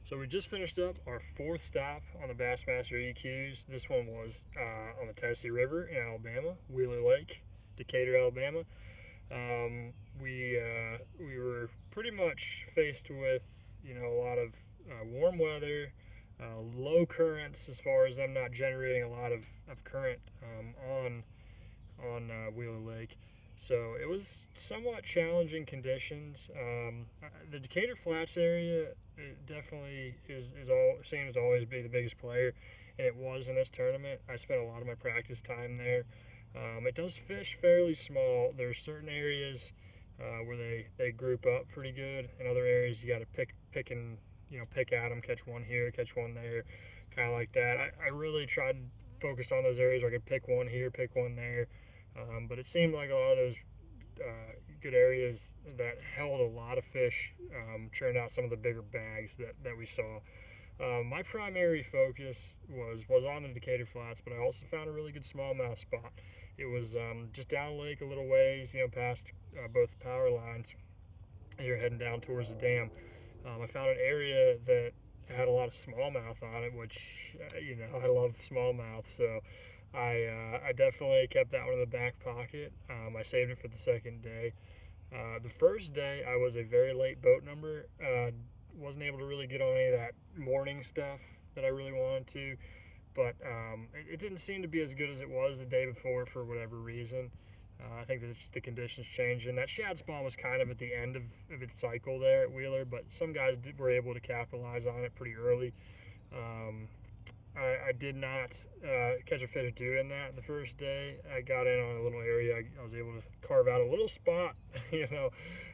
So we just finished up our fourth stop on the Bassmaster EQs. This one was on the Tennessee River in Alabama, Wheeler Lake, Decatur, Alabama. We were pretty much faced with a lot of warm weather, low currents as far as them not generating a lot of current on Wheeler Lake. So it was somewhat challenging conditions. The Decatur Flats area it definitely is all seems to always be the biggest player, and it was in this tournament. I spent a lot of my practice time there. It does fish fairly small. There's certain areas where they group up pretty good, and other areas you got to pick at them, catch one here, catch one there, kind of like that. I really tried to focus on those areas where I could pick one here, pick one there. But it seemed like a lot of those good areas that held a lot of fish churned out some of the bigger bags that we saw. My primary focus was on the Decatur Flats, but I also found a really good smallmouth spot. It was just down lake a little ways, past both power lines as you're heading down towards the dam. I found an area that had a lot of smallmouth on it, which I love smallmouth, so I definitely kept that one in the back pocket. I saved it for the second day. The first day I was a very late boat number. Wasn't able to really get on any of that morning stuff that I really wanted to, but it didn't seem to be as good as it was the day before for whatever reason. I think that the conditions changed, and that shad spawn was kind of at the end of its cycle there at Wheeler, but some guys were able to capitalize on it pretty early. I did not catch a fish doing that the first day. I got in on a little area. I was able to carve out a little spot,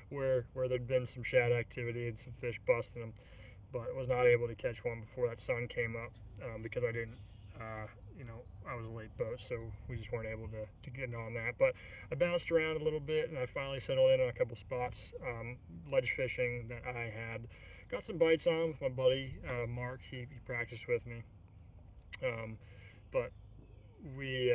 where there'd been some shad activity and some fish busting them, but was not able to catch one before that sun came up because I didn't, I was a late boat, so we just weren't able to get on that. But I bounced around a little bit, and I finally settled in on a couple spots, ledge fishing that I had. Got some bites on with my buddy Mark. He practiced with me. But we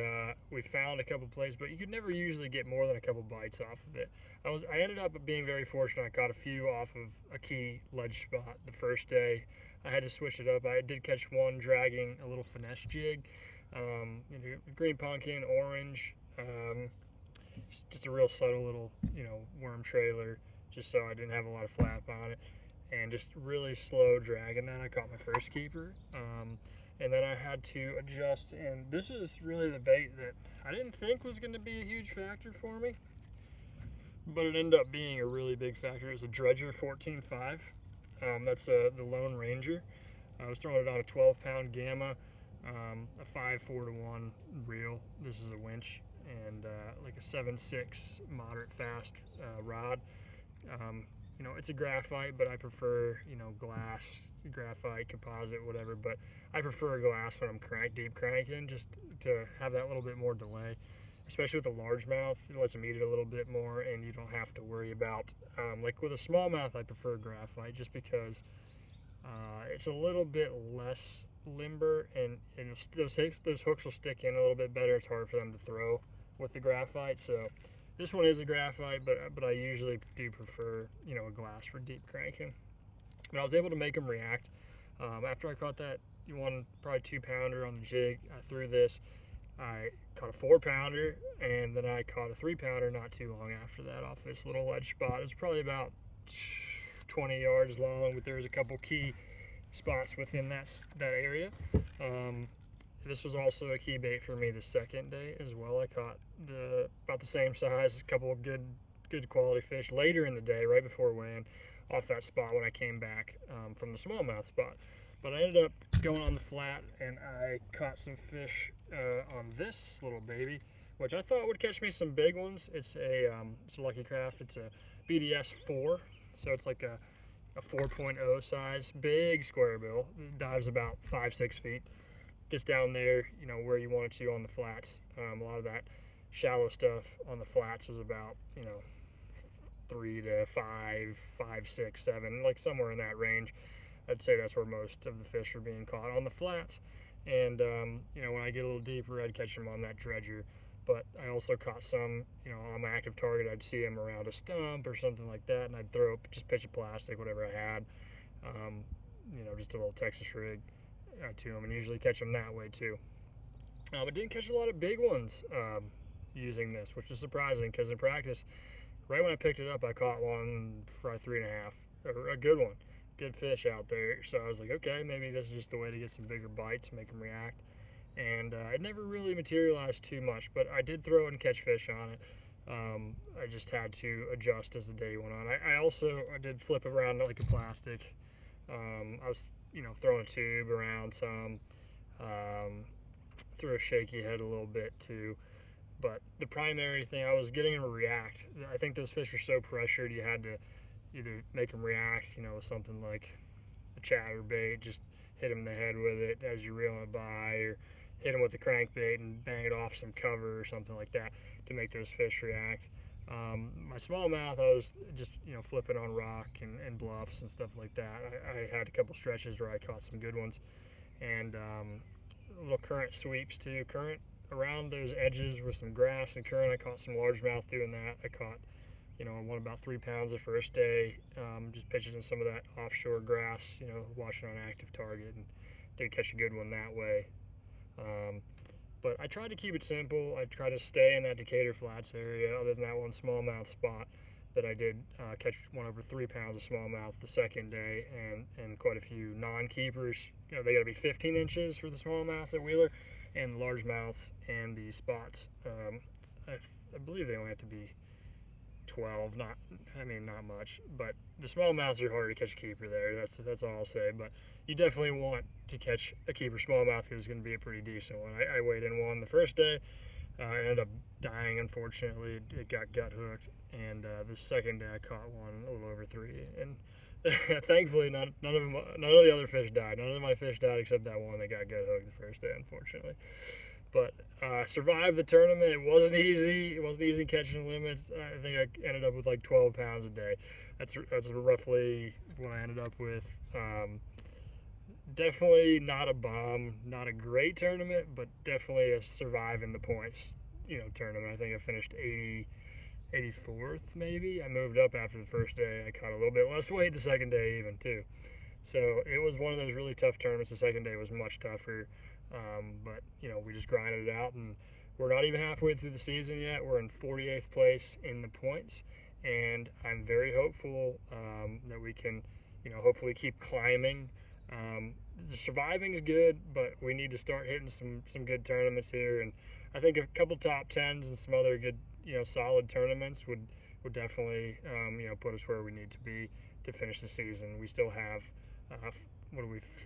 found a couple places, but you could never usually get more than a couple bites off of it. I ended up being very fortunate. I caught a few off of a key ledge spot the first day. I had to switch it up. I did catch one dragging a little finesse jig, green pumpkin, orange, just a real subtle little worm trailer, just so I didn't have a lot of flap on it, and just really slow dragging that. I caught my first keeper. And then I had to adjust, and this is really the bait that I didn't think was going to be a huge factor for me, but it ended up being a really big factor. It was a Dredger 14.5. That's the Lone Ranger. I was throwing it on a 12-pound Gamma, a 5.4-to-1 reel. This is a winch, and like a 7.6 moderate fast rod. It's a graphite, but I prefer, glass, graphite, composite, whatever. But I prefer glass when I'm deep cranking, just to have that little bit more delay. Especially with a largemouth, it lets them eat it a little bit more, and you don't have to worry about, like with a smallmouth, I prefer graphite just because it's a little bit less limber, and those hooks will stick in a little bit better. It's hard for them to throw with the graphite, so this one is a graphite, but I usually do prefer, a glass for deep cranking. But I was able to make them react. After I caught that probably 2-pounder on the jig, I threw this. I caught a 4-pounder, and then I caught a 3-pounder not too long after that off this little ledge spot. It was probably about 20 yards long, but there was a couple key spots within that area. This was also a key bait for me the second day as well. I caught about the same size, a couple of good quality fish later in the day, right before weigh-in, off that spot when I came back from the smallmouth spot. But I ended up going on the flat, and I caught some fish on this little baby, which I thought would catch me some big ones. It's a Lucky Craft. It's a BDS 4, so it's like a 4.0 size, big square bill. It dives about 5-6 feet. Gets down there, where you want it to on the flats. A lot of that shallow stuff on the flats was about, 3 to 5, 5, 6, 7, like somewhere in that range. I'd say that's where most of the fish are being caught on the flats. And, when I get a little deeper, I'd catch them on that dredger. But I also caught some, on my active target, I'd see them around a stump or something like that, and I'd just pitch a plastic, whatever I had. just a little Texas rig to them, and usually catch them that way too. But didn't catch a lot of big ones using this, which was surprising because in practice, right when I picked it up, I caught one probably 3.5, a good one, good fish out there. So I was like, okay, maybe this is just the way to get some bigger bites, make them react. And it never really materialized too much, but I did throw it and catch fish on it. I just had to adjust as the day went on. I did flip around like a plastic. I was throwing a tube around some. Threw a shaky head a little bit too. But the primary thing, I was getting them to react. I think those fish are so pressured, you had to either make them react, with something like a chatterbait, just hit them in the head with it as you're reeling it by, or hit them with the crankbait and bang it off some cover or something like that to make those fish react. My smallmouth, I was just flipping on rock and bluffs and stuff like that. I had a couple stretches where I caught some good ones, and little current sweeps too. Current around those edges with some grass and current. I caught some largemouth doing that. I caught, I won about 3 pounds the first day, just pitching in some of that offshore grass, watching on active target, and did catch a good one that way. But I tried to keep it simple. I tried to stay in that Decatur Flats area, other than that one smallmouth spot that I did catch one over 3 pounds of smallmouth the second day, and quite a few non-keepers. They got to be 15 inches for the smallmouths at Wheeler, and the largemouths and the spots. I believe they only have to be 12. Not much, but the smallmouths are hard to catch a keeper there. That's all I'll say. But you definitely want to catch a keeper smallmouth because it's going to be a pretty decent one. I weighed in one the first day. I ended up dying, unfortunately. It got gut hooked, and the second day I caught one a little over 3, and thankfully none of the other fish died. None of my fish died except that one that got gut hooked the first day, unfortunately. But survived the tournament. It wasn't easy. It wasn't easy catching limits. I think I ended up with like 12 pounds a day. That's roughly what I ended up with. Definitely not a bomb, not a great tournament, but definitely a surviving the points, tournament. I think I finished 84th maybe. I moved up after the first day. I caught a little bit less weight the second day even too. So it was one of those really tough tournaments. The second day was much tougher, but we just grinded it out, and we're not even halfway through the season yet. We're in 48th place in the points, and I'm very hopeful that we can, hopefully keep climbing. The surviving is good, but we need to start hitting some good tournaments here, and I think a couple top 10s and some other good, solid tournaments would definitely, put us where we need to be to finish the season. We still have,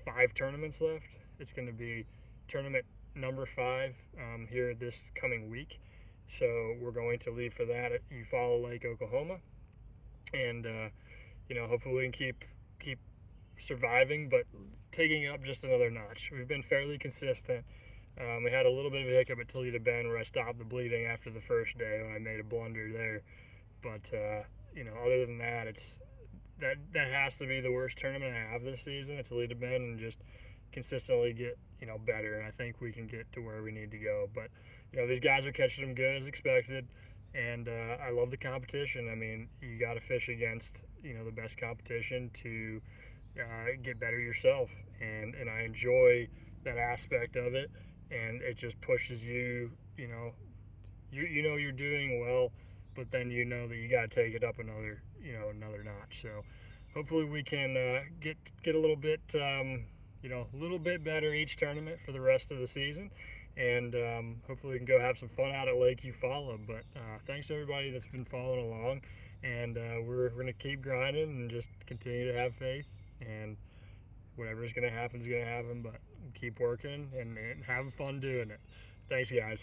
5 tournaments left. It's going to be tournament number 5 here this coming week, so we're going to leave for that at Eufaula Lake, Oklahoma, and hopefully we can keep surviving, but taking up just another notch. We've been fairly consistent. We had a little bit of a hiccup at Toledo Bend where I stopped the bleeding after the first day when I made a blunder there, but other than that, that has to be the worst tournament I have this season at Toledo Bend, and just consistently get better, and I think we can get to where we need to go. But these guys are catching them good as expected, and I love the competition. I mean, you got to fish against the best competition to get better yourself, and I enjoy that aspect of it, and it just pushes you. You're doing well, but then that you got to take it up another notch. So hopefully we can get a little bit a little bit better each tournament for the rest of the season, and hopefully we can go have some fun out at Lake Eufaula. But thanks to everybody that's been following along, and we're going to keep grinding and just continue to have faith, and whatever's going to happen is going to happen, but keep working and have fun doing it. Thanks, guys.